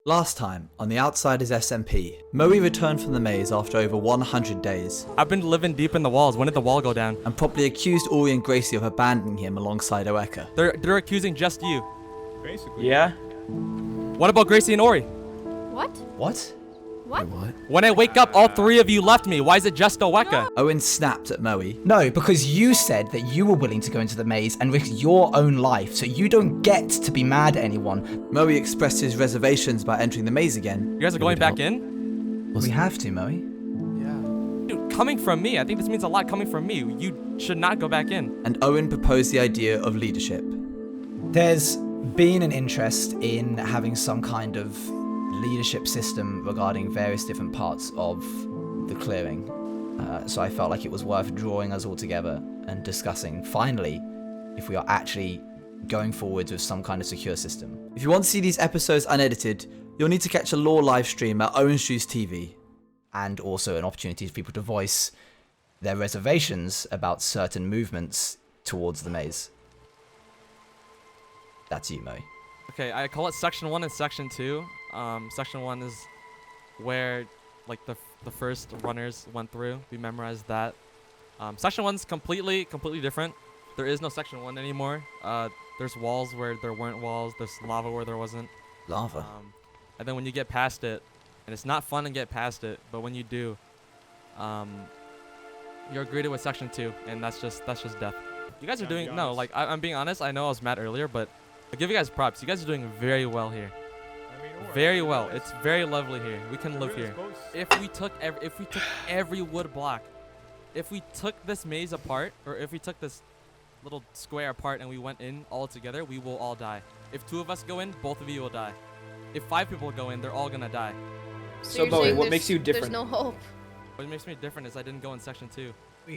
Last time, on the Outsiders-SMP, Moe returned from the maze after over 100 days. I've been living deep in the walls. When did the wall go down? And promptly accused Ori and Gracie of abandoning him alongside Oeka. They're accusing just you. Basically. Yeah? What about Gracie and Ori? What? What? What? When I wake up, all three of you left me. Why is it just Oeka? Owen snapped at Moe. No, because you said that you were willing to go into the maze and risk your own life, so you don't get to be mad at anyone. Moe expressed his reservations about entering the maze again. You guys are going back in? We have to, Moe. Dude, coming from me. I think this means a lot coming from me. You should not go back in. And Owen proposed the idea of leadership. There's been an interest in having some kind of leadership system regarding various different parts of the clearing. So I felt like it was worth drawing us all together and discussing, finally, if we are actually going forwards with some kind of secure system. If you want to see these episodes unedited, you'll need to catch a lore live stream at Owen Shoes TV. And also an opportunity for people to voice their reservations about certain movements towards the maze. That's you, Moe. Okay, I call it Section 1 and Section 2. Section 1 is where like the first runners went through. We memorized that. Section 1's completely different. There is no Section 1 anymore. There's walls where there weren't walls. There's lava where there wasn't. Lava. And then when you get past it, and it's not fun to get past it, but when you do, you're greeted with Section 2, and that's just death. You guys are doing I'm being honest. I know I was mad earlier, but I give you guys props. You guys are doing very well here. Very well. It's very lovely here. We can live here. If we took every wood block, if we took this maze apart, or if we took this little square apart and we went in all together, we will all die. If 2 of us go in, both of you will die. If 5 people go in, they're all gonna die. So Bowie, what makes you different? There's no hope. What makes me different is I didn't go in Section 2.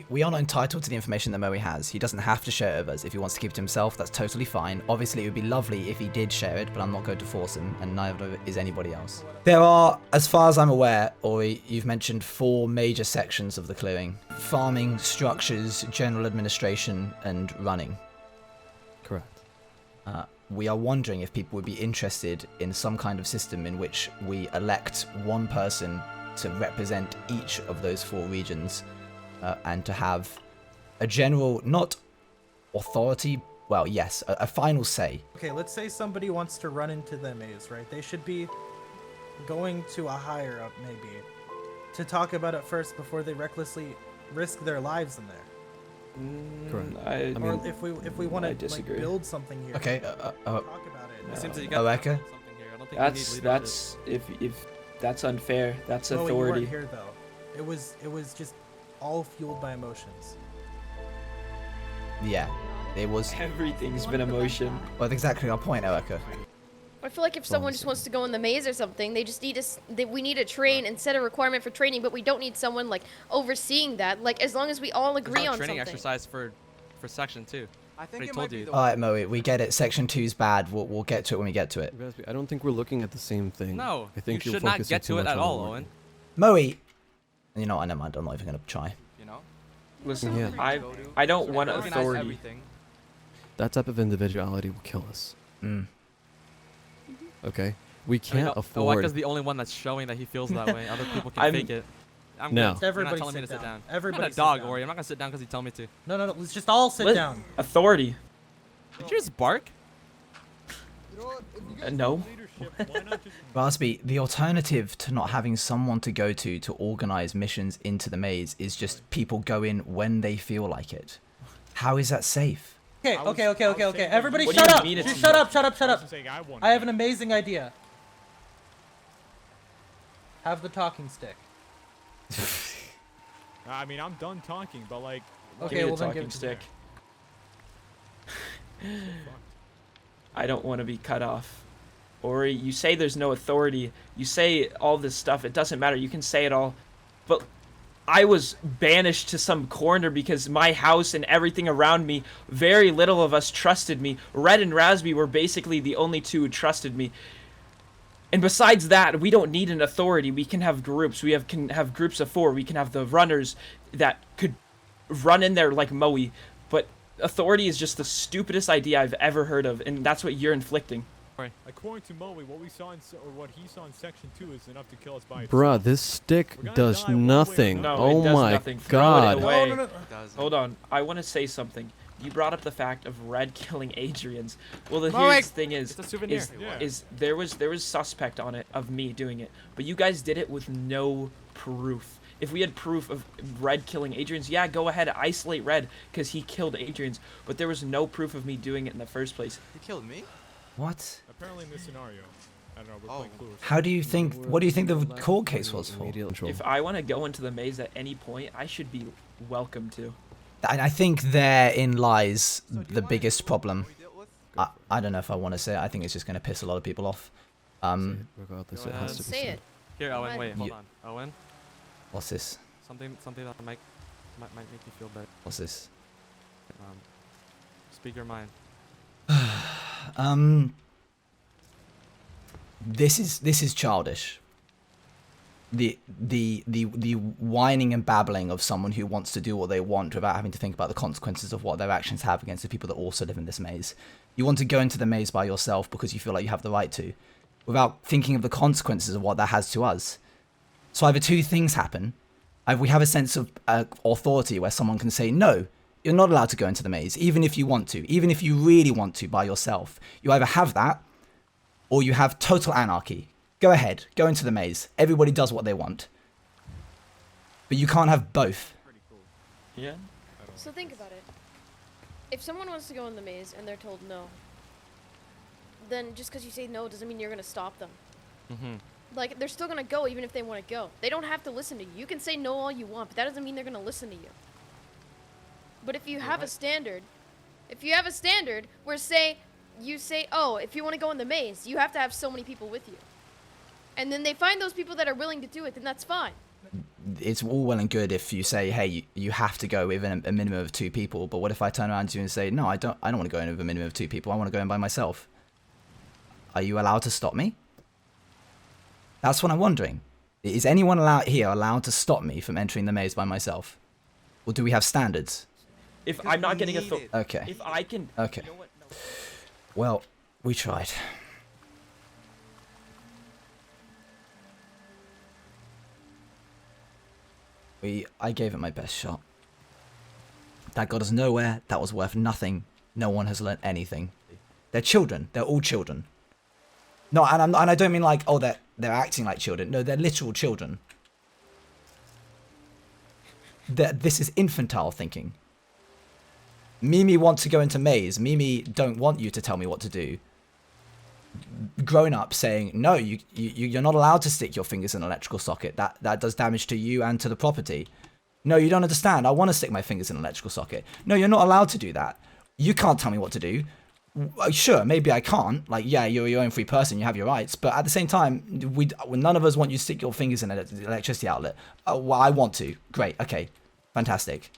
We are not entitled to the information that Moe has. He doesn't have to share it with us. If he wants to keep it to himself, that's totally fine. Obviously, it would be lovely if he did share it, but I'm not going to force him, and neither is anybody else. There are, as far as I'm aware, Ori, you've mentioned 4 major sections of the clearing. Farming, structures, general administration, and running. Correct. We are wondering if people would be interested in some kind of system in which we elect one person to represent each of those 4 regions. And to have a general, not authority, well, yes, a final say. Okay, let's say somebody wants to run into the maze, right? They should be going to a higher up, maybe, to talk about it first before they recklessly risk their lives in there. Correct. I Or if we want to disagree. build something here, Okay, talk about it. It seems that you got Oeka? something here. I don't think we need that's leadership. if that's unfair. That's No, you authority. weren't here though. It was just all fueled by emotions. Yeah, it was. Everything's been emotion. Well, that's exactly our point, Oeka. I feel like if someone just wants to go in the maze or something, they just need we need to train and set a requirement for training, but we don't need someone like overseeing that. Like as long as we all There's agree no on training something. exercise for Section 2. I think Already it told might be you. the All right, Moe, we get it. Section 2's bad. We'll get to it when we get to it. I don't think we're looking at the same thing. No, I think you you're should not focusing get too to it much at on all, the Owen. Moe, you know what? Never mind. I'm not even gonna try. You know? Listen, Yeah. I don't want Organize authority. everything. That type of individuality will kill us. Okay? We can't afford. Oeka's the only one that's showing that he feels that way. Other people can I'm- fake it. I'm No. good. You're Everybody not telling me to sit sit down. down. Everybody I'm not a sit dog, down. Ori. I'm not gonna sit down because you tell me to. No, let's just all sit Let- down. Authority. Did you just bark? No. Raspy, the alternative to not having someone to go to organize missions into the maze is just people go in when they feel like it. How is that safe? Okay. Everybody What do shut you up. mean it's Just shut up. saying I want I have an amazing idea. Have the talking stick. I mean, I'm done talking, but like, Okay, Give me well the then give talking it to stick. me. I don't want to be cut off. Ori, you say there's no authority. You say all this stuff. It doesn't matter. You can say it all. But I was banished to some corner because my house and everything around me, very little of us trusted me. Red and Raspy were basically the only 2 who trusted me. And besides that, we don't need an authority. We can have groups. We can have groups of 4. We can have the runners that could run in there like Moe. But authority is just the stupidest idea I've ever heard of, and that's what you're inflicting. According to Moe, what we saw or what he saw in section 2 is enough to kill us by Bruh, itself. this stick We're gonna does die one way or nothing. another. No, it Oh does my nothing. Throw it god. away. No, no, no. Hold on. I want to say something. You brought up the fact of Red killing Adrian's. Well, the Moe, here's the thing is, it's a souvenir. is there was suspect on it of me doing it, but you guys did it with no proof. If we had proof of Red killing Adrian's, yeah, go ahead, isolate Red because he killed Adrian's, but there was no proof of me doing it in the first place. You killed me? What? Apparently in this scenario. I don't know, we're playing Clue or something. How do you think? What do you think the court case was for? Immediate control. If I want to go into the maze at any point, I should be welcome to. And I think therein lies So do you the wanna biggest know what problem. we dealt with? I don't know if I want to say it. I think it's just going to piss a lot of people off. Regardless, Go it has ahead. to be Say said. it. Here, Owen. Wait, hold Yeah. on. Owen, What's this? something that might make you feel better. What's this? Speak your mind. This is childish. The whining and babbling of someone who wants to do what they want without having to think about the consequences of what their actions have against the people that also live in this maze. You want to go into the maze by yourself because you feel like you have the right to, without thinking of the consequences of what that has to us. So either two things happen. Either we have a sense of authority where someone can say, no, you're not allowed to go into the maze, even if you want to, even if you really want to by yourself. You either have that, or you have total anarchy. Go ahead, go into the maze. Everybody does what they want. But you can't have both. Yeah. So think about it. If someone wants to go in the maze and they're told no, then just because you say no doesn't mean you're gonna stop them. Mm-hmm. Like, they're still gonna go even if they want to go. They don't have to listen to you. You can say no all you want, but that doesn't mean they're gonna listen to you. But if you have a standard, where you say, oh, if you want to go in the maze, you have to have so many people with you. And then they find those people that are willing to do it, then that's fine. It's all well and good if you say, hey, you have to go with a minimum of 2 people. But what if I turn around to you and say, no, I don't want to go in with a minimum of 2 people. I want to go in by myself. Are you allowed to stop me? That's what I'm wondering. Is anyone allowed to stop me from entering the maze by myself? Or do we have standards? If Because I'm not we getting a need thought. it. Okay. If I can. Okay. You know what? No. Well, we tried. I gave it my best shot. That got us nowhere. That was worth nothing. No one has learnt anything. They're children. They're all children. No, and I don't mean like, oh, they're acting like children. No, they're literal children. This is infantile thinking. Mimi wants to go into maze. Mimi don't want you to tell me what to do. Grown up saying, no, you're not allowed to stick your fingers in an electrical socket. That does damage to you and to the property. No, you don't understand. I want to stick my fingers in an electrical socket. No, you're not allowed to do that. You can't tell me what to do. Sure, maybe I can't. Like, yeah, you're your own free person. You have your rights. But at the same time, none of us want you to stick your fingers in an electricity outlet. Well, I want to. Great. Okay. Fantastic.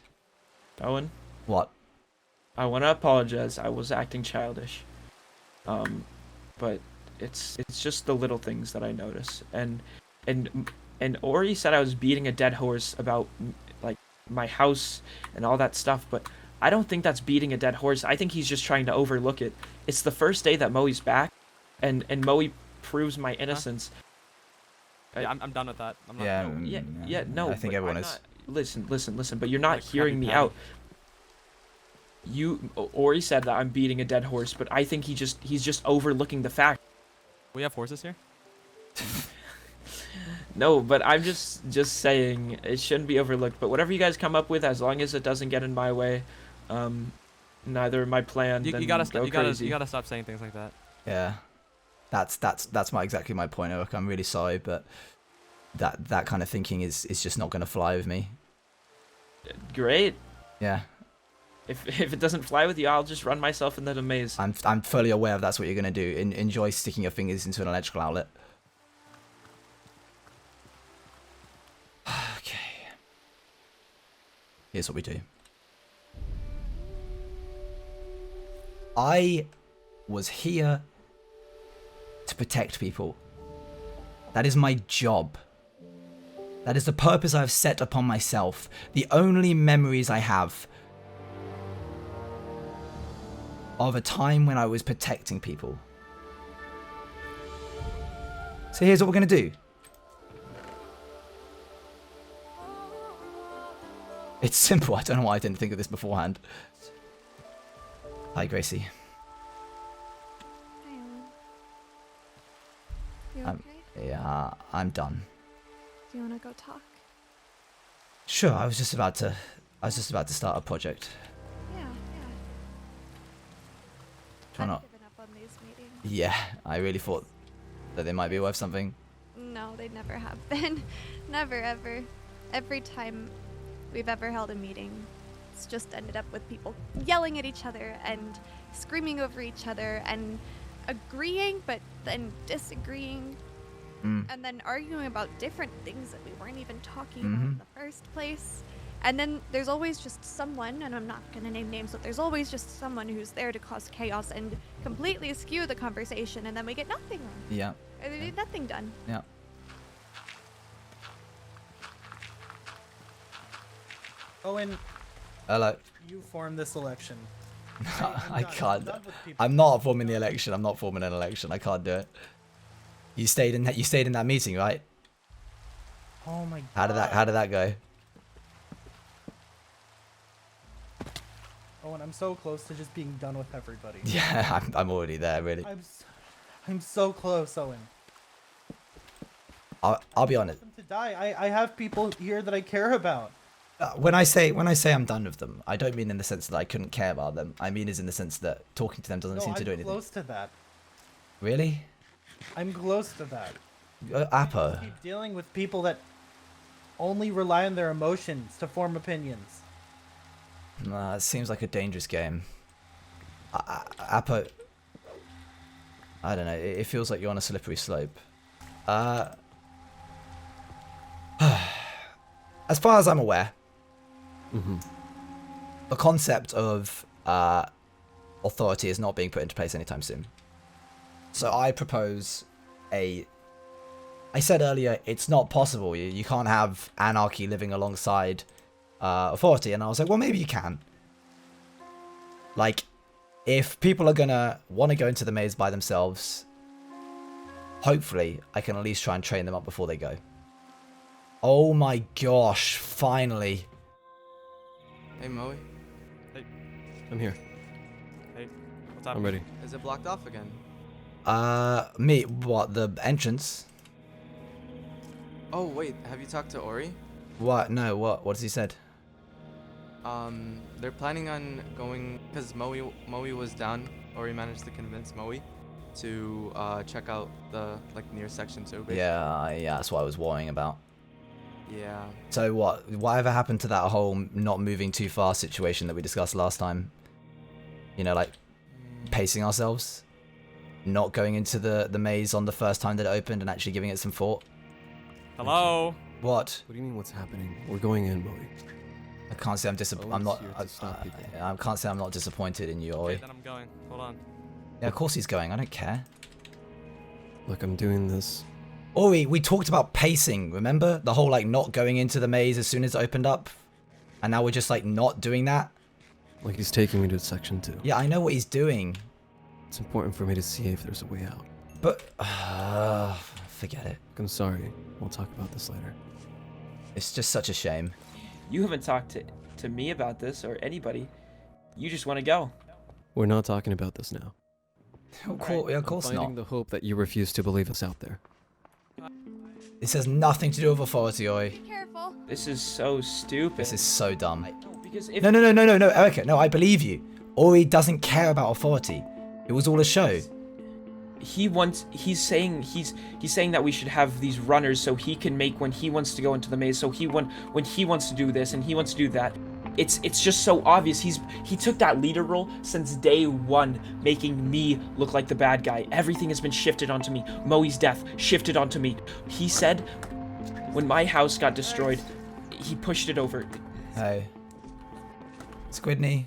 Owen, What? I want to apologize. I was acting childish. But it's just the little things that I notice. And Ori said I was beating a dead horse about like my house and all that stuff, but I don't think that's beating a dead horse. I think he's just trying to overlook it. It's the first day that Moe's back, and Moe proves my innocence. Yeah, I'm done with that. I'm not Yeah. No. I think but everyone I'm is. not- Listen. But you're not Like hearing Krabby me Patty. out. Ori said that I'm beating a dead horse, but I think he's just overlooking the fact. We have horses here. No, but I'm just saying it shouldn't be overlooked. But whatever you guys come up with, as long as it doesn't get in my way, neither my plan. You then gotta go crazy. you gotta stop saying things like that. Yeah. That's exactly my point, Eric. I'm really sorry, but that kind of thinking is just not going to fly with me. Great. Yeah. If it doesn't fly with you, I'll just run myself into the maze. I'm fully aware of that's what you're going to do. Enjoy sticking your fingers into an electrical outlet. Okay. Here's what we do. I was here to protect people. That is my job. That is the purpose I have set upon myself. The only memories I have of a time when I was protecting people. So here's what we're gonna do. It's simple. I don't know why I didn't think of this beforehand. Hi, Gracie. Hi, Owen. You okay? Yeah, I'm done. Do you want to go talk? Sure. I was just about to start a project. Yeah. Try I've not. given up on these meetings. Yeah, I really thought that they might be worth something. No, they never have been. Never, ever. Every time we've ever held a meeting, it's just ended up with people yelling at each other and screaming over each other and agreeing but then disagreeing and then arguing about different things that we weren't even talking about in the first place. And then there's always just someone, and I'm not going to name names, but there's always just someone who's there to cause chaos and completely skew the conversation, and then we get nothing done. Yeah. Nothing done. Yeah. Owen, Hello. you formed this election. I can't. I'm done with people. I'm not forming the election. I'm not forming an election. I can't do it. You stayed in that meeting, right? Oh my god. How did that go? Owen, I'm so close to just being done with everybody. Yeah, I'm already there, really. I'm so close, Owen. I'll be honest. Them to die. I have people here that I care about. When I say I'm done with them, I don't mean in the sense that I couldn't care about them. I mean is in the sense that talking to them doesn't seem to do anything. I'm close to that. Really? I'm close to that. Apo. Keep dealing with people that only rely on their emotions to form opinions. Nah, it seems like a dangerous game. Apo. I don't know. It feels like you're on a slippery slope. As far as I'm aware, the concept of authority is not being put into place anytime soon. So I propose I said earlier, it's not possible. You can't have anarchy living alongside authority. And I was like, well, maybe you can. Like, if people are gonna want to go into the maze by themselves, hopefully I can at least try and train them up before they go. Oh my gosh, finally. Hey, Moe. I'm here. Hey, what's up? I'm ready. Is it blocked off again? What, the entrance? Oh, wait, have you talked to Ori? What? No, what has he said? They're planning on going, because Moe was down. Ori managed to convince Moe to check out the, near section 2. Basically. Yeah, that's what I was worrying about. Yeah. So whatever happened to that whole not moving too fast situation that we discussed last time? You know, pacing ourselves? Not going into the maze on the first time that it opened and actually giving it some thought? Hello? What? What do you mean what's happening? We're going in, Moe. I can't say I'm disappointed. I'm not. Here to stop people. I can't say I'm not disappointed in you, Ori. Okay, then I'm going. Hold on. Yeah, of course he's going. I don't care. Look, I'm doing this. Ori, we talked about pacing, remember? The whole, not going into the maze as soon as it opened up? And now we're just, not doing that? Like he's taking me to section 2. Yeah, I know what he's doing. It's important for me to see if there's a way out. But, forget it. I'm sorry. We'll talk about this later. It's just such a shame. You haven't talked to me about this or anybody. You just want to go. We're not talking about this now. Of course I'm finding not. the hope that you refuse to believe us out there. This has nothing to do with authority, Ori. Be careful. This is so stupid. This is so dumb. Because if No, Erica, no, I believe you. Ori doesn't care about authority. It was all a show. he's saying that we should have these runners so he can make when he wants to go into the maze, so when he wants to do this and he wants to do that. It's just so obvious. He took that leader role since day one, making me look like the bad guy. Everything has been shifted onto me. Moe's death shifted onto me. He said when my house got destroyed, he pushed it over. Hey. Squidney.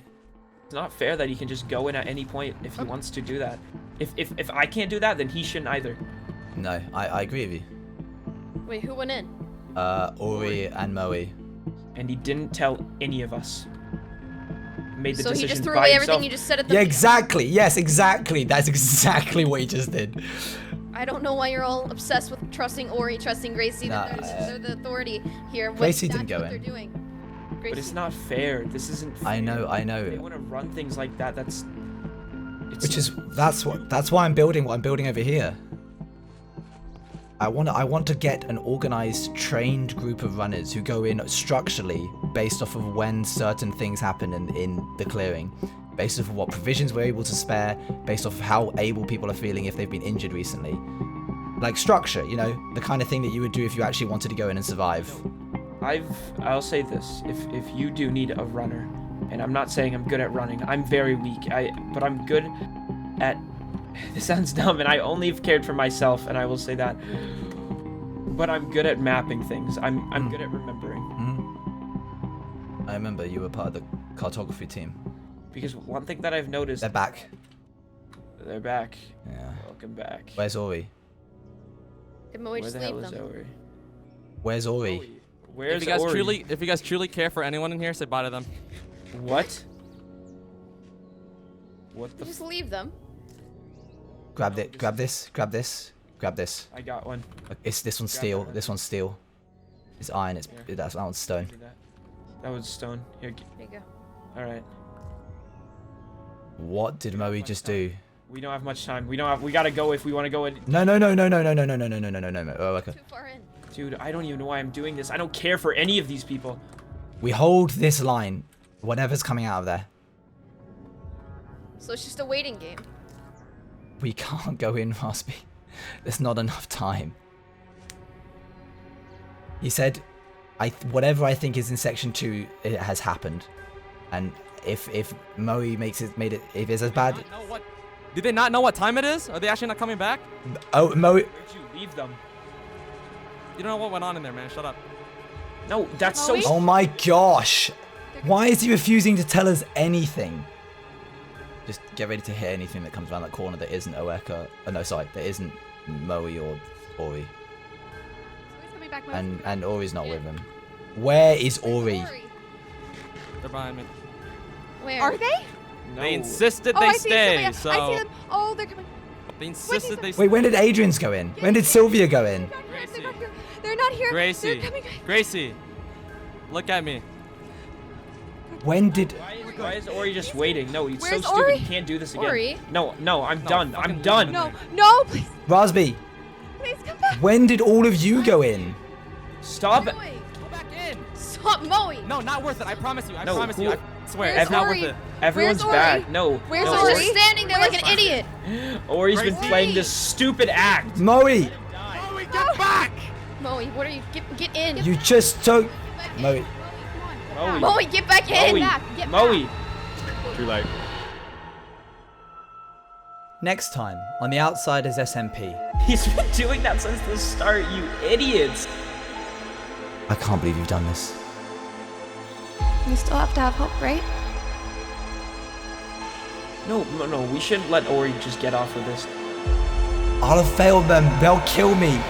It's not fair that he can just go in at any point if he wants to do that. If I can't do that, then he shouldn't either. No, I agree with you. Wait, who went in? Ori and Moe. And he didn't tell any of us. Made the So he decision just threw by away himself. everything you just said at the Yeah, exactly. Yes, exactly. That's exactly what he just did. I don't know why you're all obsessed with trusting Ori, trusting Gracie. Nah, They're the authority here. Gracie That's didn't go what in. They're doing. But Gracie. it's not fair. This isn't fair. I know. They want to run things like that. That's. That's why I'm building what I'm building over here. I want to get an organized, trained group of runners who go in structurally based off of when certain things happen in the clearing, based off of what provisions we're able to spare, based off of how able people are feeling if they've been injured recently. Like structure, you know, the kind of thing that you would do if you actually wanted to go in and survive. I'll say this: if you do need a runner, and I'm not saying I'm good at running, I'm very weak. But I'm good at. This sounds dumb, and I only have cared for myself, and I will say that. But I'm good at mapping things. I'm good at remembering. I remember you were part of the cartography team. Because one thing that I've noticed. They're back. They're back. Yeah. Welcome back. Where's Ori? Did Moe Where just the leave hell is them? Ori? Where's Ori? Where's If Ori? you guys truly care for anyone in here, say bye to them. What? What the? Just leave them. Grab this. I got one. It's this one's Grab steel. that. This one's steel. It's iron. Here. That one's stone. That was stone. Here. There you go. All right. What did Moe just do? We don't have much time. We gotta go if we want to go in. No. Oh, okay. Too far in. Dude, I don't even know why I'm doing this. I don't care for any of these people. We hold this line. Whatever's coming out of there. So it's just a waiting game. We can't go in, Raspy. There's not enough time. He said, whatever I think is in section 2, it has happened. And if Moe made it, if it's as bad. Did they not know what time it is? Are they actually not coming back? Oh, Moe. Where'd you leave them? You don't know what went on in there, man. Shut up. No, that's so. Oh my gosh. Why is he refusing to tell us anything? Just get ready to hear anything that comes around that corner that isn't Oeka. Oh no, sorry, that isn't Moe or Ori. Somebody's coming back. Mo. And Ori's not with him. Where is Ori? They're behind me. Where? Are they? No. They insisted Oh, they I see stay, somebody. so I see them. Oh, they're coming. they insisted they stay. Wait, when did Adrian's go in? When did Sylvia go in? Gracie. They're not here. Gracie. They're coming. Gracie. Look at me. When did... Why is Ori just waiting? No, he's so Where's stupid. Ori? He can't do this again. Ori? No, I'm No, done. fucking I'm done. leave No, him no, please, Raspy, please come back. when did all of you go in? Stop it. Moe. Go back in. Stop Moe. No, not worth it. I promise you. I No, promise you. who- I swear. Where's It's not Ori? worth it. Everyone's Where's Ori? bad. No. Where's no, He's Ori? just standing there like an idiot. Ori's been Gracie. playing this stupid act. Moe, Get back. Moe, what are you? Get in. you just took... Moe, Moe. Moe, get back in. Moe. Get Moe. Too late. Next time on the Outsiders SMP. He's been doing that since the start, you idiots. I can't believe you've done this. We still have to have hope, right? No, we shouldn't let Ori just get off of this. I'll have failed them. They'll kill me.